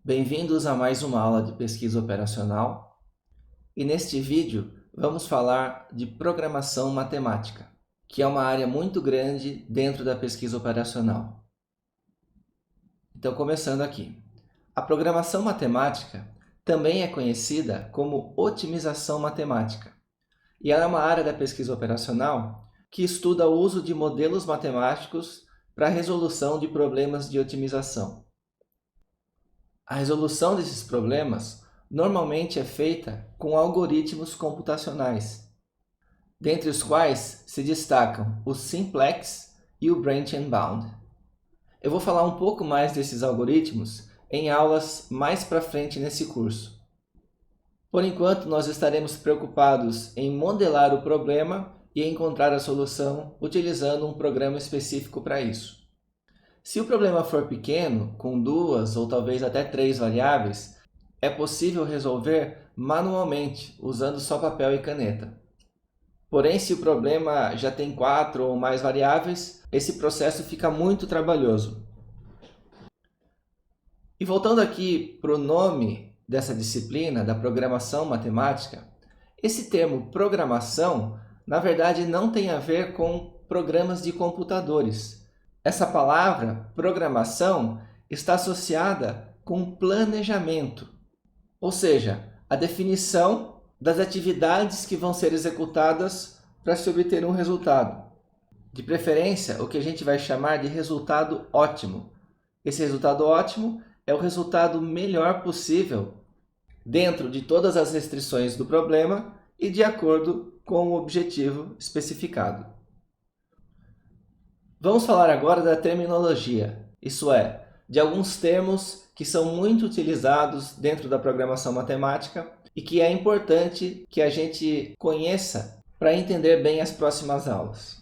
Bem-vindos a mais uma aula de pesquisa operacional e neste vídeo vamos falar de programação matemática, que é uma área muito grande dentro da pesquisa operacional. Então, começando aqui. A programação matemática também é conhecida como otimização matemática e ela é uma área da pesquisa operacional que estuda o uso de modelos matemáticos para a resolução de problemas de otimização. A resolução desses problemas normalmente é feita com algoritmos computacionais, dentre os quais se destacam o Simplex e o Branch and Bound. Eu vou falar um pouco mais desses algoritmos em aulas mais para frente nesse curso. Por enquanto, nós estaremos preocupados em modelar o problema e encontrar a solução utilizando um programa específico para isso. Se o problema for pequeno, com 2 ou talvez até 3 variáveis, é possível resolver manualmente, usando só papel e caneta. Porém, se o problema já tem 4 ou mais variáveis, esse processo fica muito trabalhoso. E voltando aqui para o nome dessa disciplina, da programação matemática, esse termo programação, na verdade, não tem a ver com programas de computadores. Essa palavra, programação, está associada com planejamento, ou seja, a definição das atividades que vão ser executadas para se obter um resultado. De preferência, o que a gente vai chamar de resultado ótimo. Esse resultado ótimo é o resultado melhor possível dentro de todas as restrições do problema e de acordo com o objetivo especificado. Vamos falar agora da terminologia, isso é, de alguns termos que são muito utilizados dentro da programação matemática e que é importante que a gente conheça para entender bem as próximas aulas.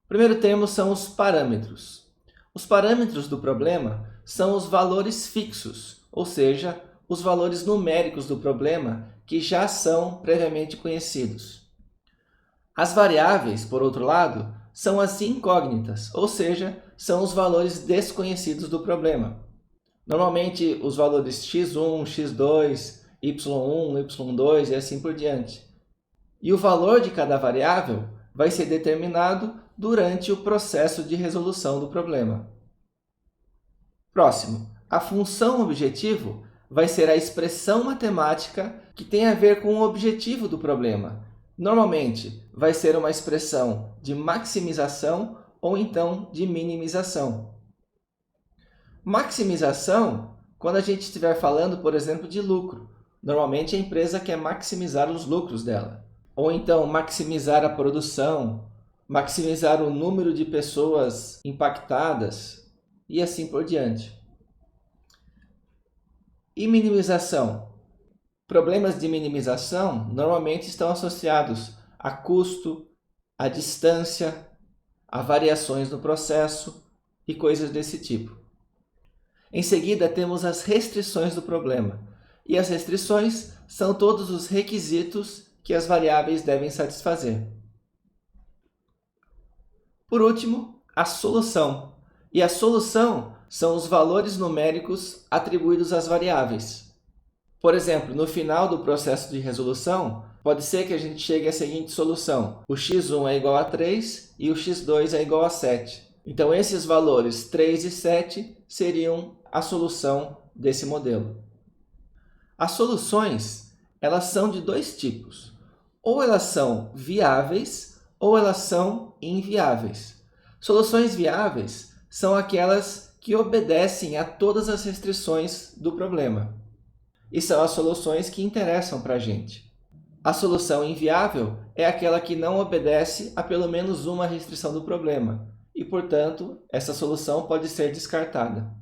O primeiro termo são os parâmetros. Os parâmetros do problema são os valores fixos, ou seja, os valores numéricos do problema que já são previamente conhecidos. As variáveis, por outro lado, são as incógnitas, ou seja, são os valores desconhecidos do problema. Normalmente, os valores x1, x2, y1, y2 e assim por diante. E o valor de cada variável vai ser determinado durante o processo de resolução do problema. Próximo, a função objetivo vai ser a expressão matemática que tem a ver com o objetivo do problema. Normalmente, vai ser uma expressão de maximização ou então de minimização. Maximização, quando a gente estiver falando, por exemplo, de lucro. Normalmente, a empresa quer maximizar os lucros dela. Ou então, maximizar a produção, maximizar o número de pessoas impactadas e assim por diante. E minimização? Problemas de minimização normalmente estão associados a custo, a distância, a variações no processo e coisas desse tipo. Em seguida, temos as restrições do problema. E as restrições são todos os requisitos que as variáveis devem satisfazer. Por último, a solução. E a solução são os valores numéricos atribuídos às variáveis. Por exemplo, no final do processo de resolução, pode ser que a gente chegue à seguinte solução. O x1 é igual a 3 e o x2 é igual a 7. Então, esses valores 3 e 7 seriam a solução desse modelo. As soluções, elas são de dois tipos. Ou elas são viáveis ou elas são inviáveis. Soluções viáveis são aquelas que obedecem a todas as restrições do problema. E são as soluções que interessam para a gente. A solução inviável é aquela que não obedece a pelo menos uma restrição do problema. E, portanto, essa solução pode ser descartada.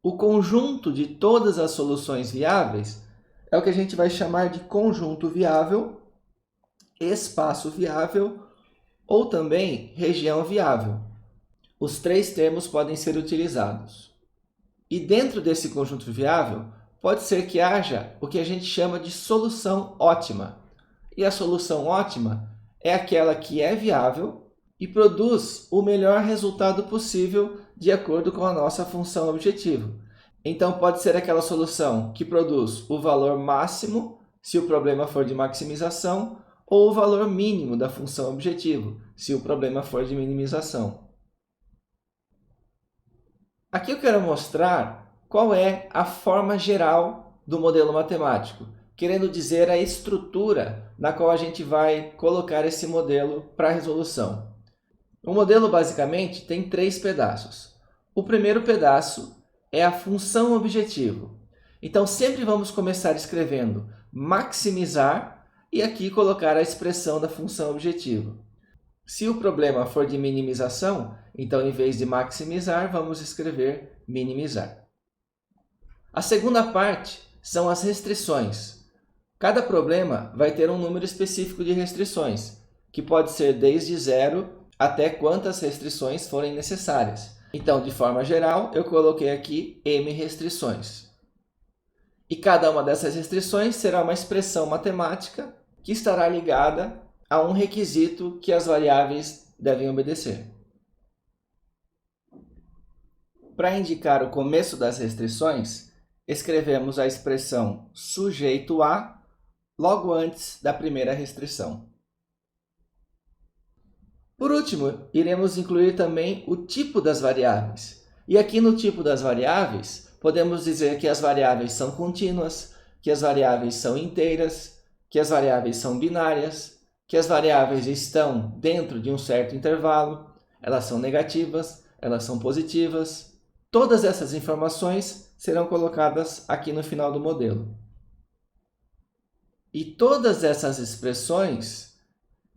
O conjunto de todas as soluções viáveis é o que a gente vai chamar de conjunto viável, espaço viável ou também região viável. Os três termos podem ser utilizados. E dentro desse conjunto viável, pode ser que haja o que a gente chama de solução ótima. E a solução ótima é aquela que é viável e produz o melhor resultado possível de acordo com a nossa função objetivo. Então pode ser aquela solução que produz o valor máximo, se o problema for de maximização, ou o valor mínimo da função objetivo, se o problema for de minimização. Aqui eu quero mostrar qual é a forma geral do modelo matemático, querendo dizer a estrutura na qual a gente vai colocar esse modelo para a resolução. O modelo basicamente tem 3 pedaços. O primeiro pedaço é a função objetivo. Então sempre vamos começar escrevendo maximizar e aqui colocar a expressão da função objetivo. Se o problema for de minimização, então em vez de maximizar, vamos escrever minimizar. A segunda parte são as restrições. Cada problema vai ter um número específico de restrições, que pode ser desde 0 até quantas restrições forem necessárias. Então, de forma geral, eu coloquei aqui M restrições. E cada uma dessas restrições será uma expressão matemática que estará ligada a um requisito que as variáveis devem obedecer. Para indicar o começo das restrições, escrevemos a expressão sujeito a logo antes da primeira restrição. Por último, iremos incluir também o tipo das variáveis. E aqui no tipo das variáveis, podemos dizer que as variáveis são contínuas, que as variáveis são inteiras, que as variáveis são binárias, que as variáveis estão dentro de um certo intervalo, elas são negativas, elas são positivas. Todas essas informações serão colocadas aqui no final do modelo. E todas essas expressões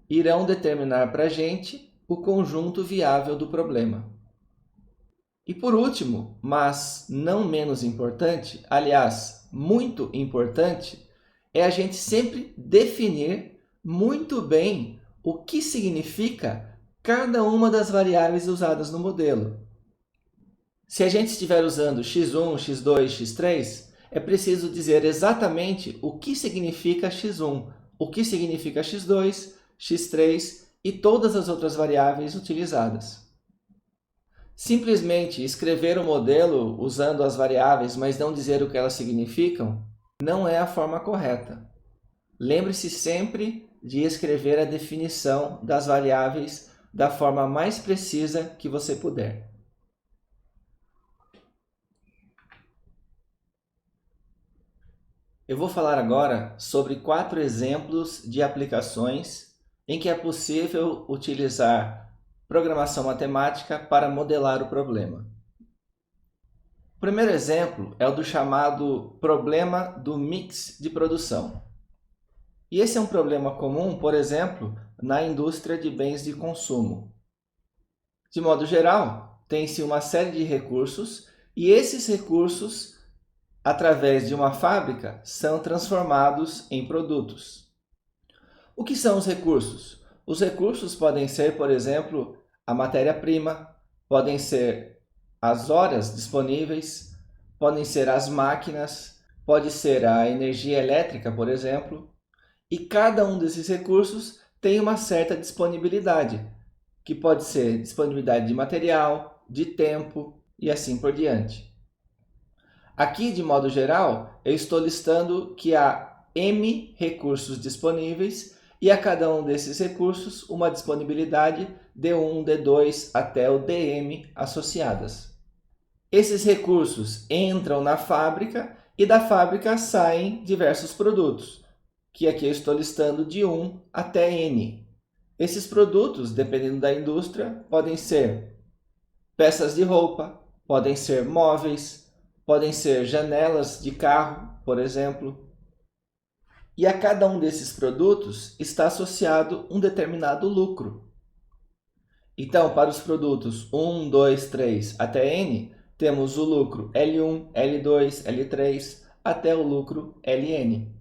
irão determinar para a gente o conjunto viável do problema. E por último, mas não menos importante, aliás, muito importante, é a gente sempre definir muito bem o que significa cada uma das variáveis usadas no modelo. Se a gente estiver usando x1, x2, x3, é preciso dizer exatamente o que significa x1, o que significa x2, x3 e todas as outras variáveis utilizadas. Simplesmente escrever o modelo usando as variáveis, mas não dizer o que elas significam, não é a forma correta. Lembre-se sempre de escrever a definição das variáveis da forma mais precisa que você puder. Eu vou falar agora sobre 4 exemplos de aplicações em que é possível utilizar programação matemática para modelar o problema. O primeiro exemplo é o do chamado problema do mix de produção. E esse é um problema comum, por exemplo, na indústria de bens de consumo. De modo geral, tem-se uma série de recursos e esses recursos, através de uma fábrica, são transformados em produtos. O que são os recursos? Os recursos podem ser, por exemplo, a matéria-prima, podem ser as horas disponíveis, podem ser as máquinas, pode ser a energia elétrica, por exemplo. E cada um desses recursos tem uma certa disponibilidade, que pode ser disponibilidade de material, de tempo e assim por diante. Aqui, de modo geral, eu estou listando que há M recursos disponíveis e a cada um desses recursos uma disponibilidade D1, D2 até o DM associadas. Esses recursos entram na fábrica e da fábrica saem diversos produtos, que aqui eu estou listando de 1 até N. Esses produtos, dependendo da indústria, podem ser peças de roupa, podem ser móveis, podem ser janelas de carro, por exemplo. E a cada um desses produtos está associado um determinado lucro. Então, para os produtos 1, 2, 3 até N, temos o lucro L1, L2, L3 até o lucro Ln.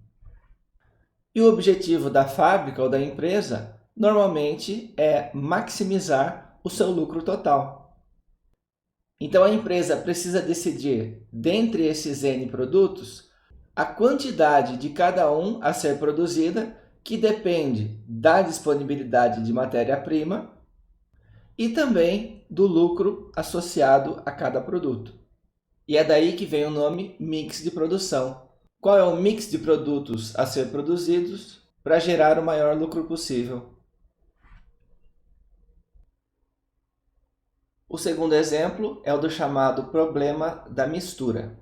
E o objetivo da fábrica ou da empresa normalmente é maximizar o seu lucro total. Então a empresa precisa decidir, dentre esses N produtos, a quantidade de cada um a ser produzida, que depende da disponibilidade de matéria-prima e também do lucro associado a cada produto. E é daí que vem o nome mix de produção. Qual é o mix de produtos a ser produzidos para gerar o maior lucro possível? O segundo exemplo é o do chamado problema da mistura.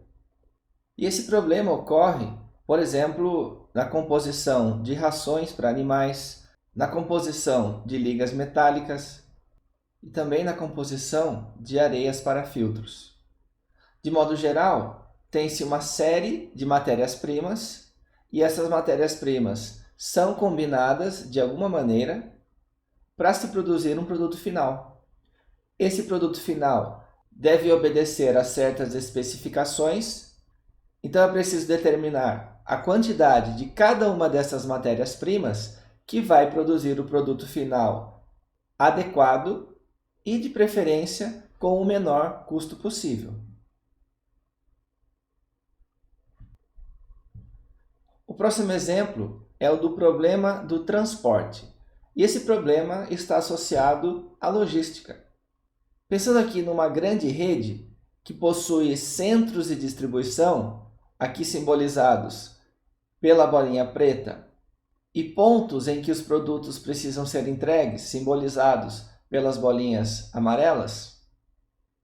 E esse problema ocorre, por exemplo, na composição de rações para animais, na composição de ligas metálicas e também na composição de areias para filtros. De modo geral, tem-se uma série de matérias-primas e essas matérias-primas são combinadas de alguma maneira para se produzir um produto final. Esse produto final deve obedecer a certas especificações, então é preciso determinar a quantidade de cada uma dessas matérias-primas que vai produzir o produto final adequado e, de preferência, com o menor custo possível. O próximo exemplo é o do problema do transporte. E esse problema está associado à logística. Pensando aqui numa grande rede que possui centros de distribuição, aqui simbolizados pela bolinha preta, e pontos em que os produtos precisam ser entregues, simbolizados pelas bolinhas amarelas,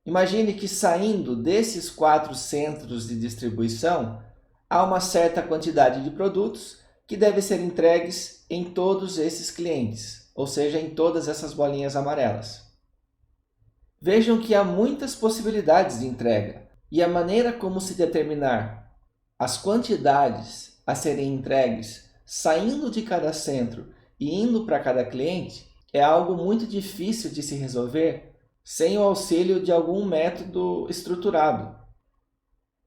imagine que saindo desses 4 centros de distribuição, há uma certa quantidade de produtos que devem ser entregues em todos esses clientes, ou seja, em todas essas bolinhas amarelas. Vejam que há muitas possibilidades de entrega e a maneira como se determinar as quantidades a serem entregues saindo de cada centro e indo para cada cliente é algo muito difícil de se resolver sem o auxílio de algum método estruturado.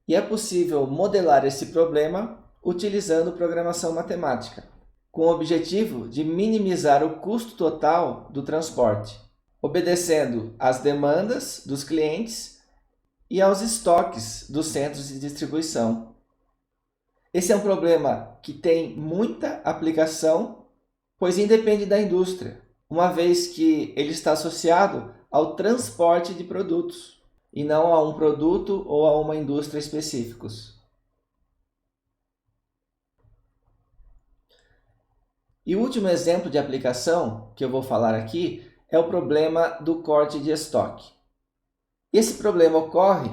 E é possível modelar esse problema utilizando programação matemática, com o objetivo de minimizar o custo total do transporte, obedecendo às demandas dos clientes e aos estoques dos centros de distribuição. Esse é um problema que tem muita aplicação, pois independe da indústria, uma vez que ele está associado ao transporte de produtos, e não a um produto ou a uma indústria específicos. E o último exemplo de aplicação que eu vou falar aqui é o problema do corte de estoque. Esse problema ocorre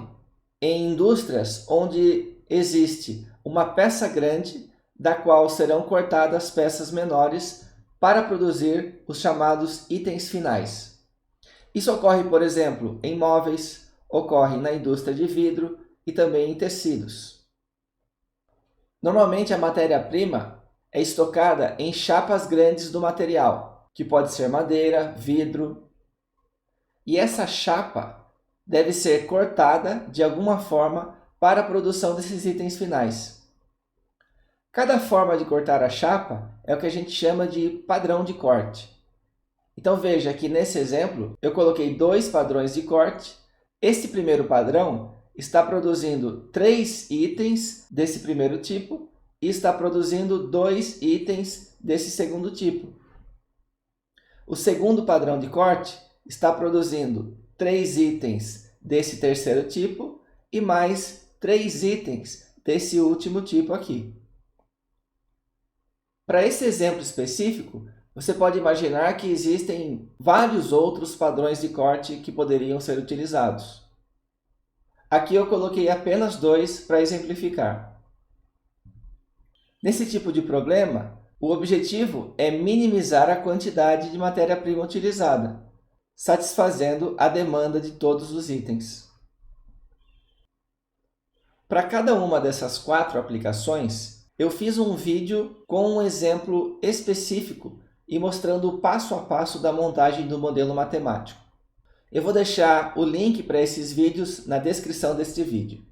em indústrias onde existe uma peça grande da qual serão cortadas peças menores para produzir os chamados itens finais. Isso ocorre, por exemplo, em móveis, ocorre na indústria de vidro e também em tecidos. Normalmente a matéria-prima é estocada em chapas grandes do material, que pode ser madeira, vidro, e essa chapa deve ser cortada de alguma forma para a produção desses itens finais. Cada forma de cortar a chapa é o que a gente chama de padrão de corte. Então veja que nesse exemplo eu coloquei 2 padrões de corte. Este primeiro padrão está produzindo 3 itens desse primeiro tipo e está produzindo 2 itens desse segundo tipo. O segundo padrão de corte está produzindo 3 itens desse terceiro tipo e mais 3 itens desse último tipo aqui. Para esse exemplo específico, você pode imaginar que existem vários outros padrões de corte que poderiam ser utilizados. Aqui eu coloquei apenas 2 para exemplificar. Nesse tipo de problema, o objetivo é minimizar a quantidade de matéria-prima utilizada, satisfazendo a demanda de todos os itens. Para cada uma dessas 4 aplicações, eu fiz um vídeo com um exemplo específico e mostrando o passo a passo da montagem do modelo matemático. Eu vou deixar o link para esses vídeos na descrição deste vídeo.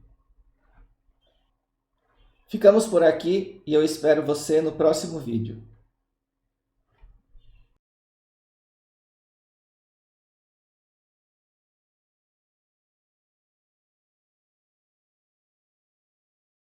Ficamos por aqui e eu espero você no próximo vídeo.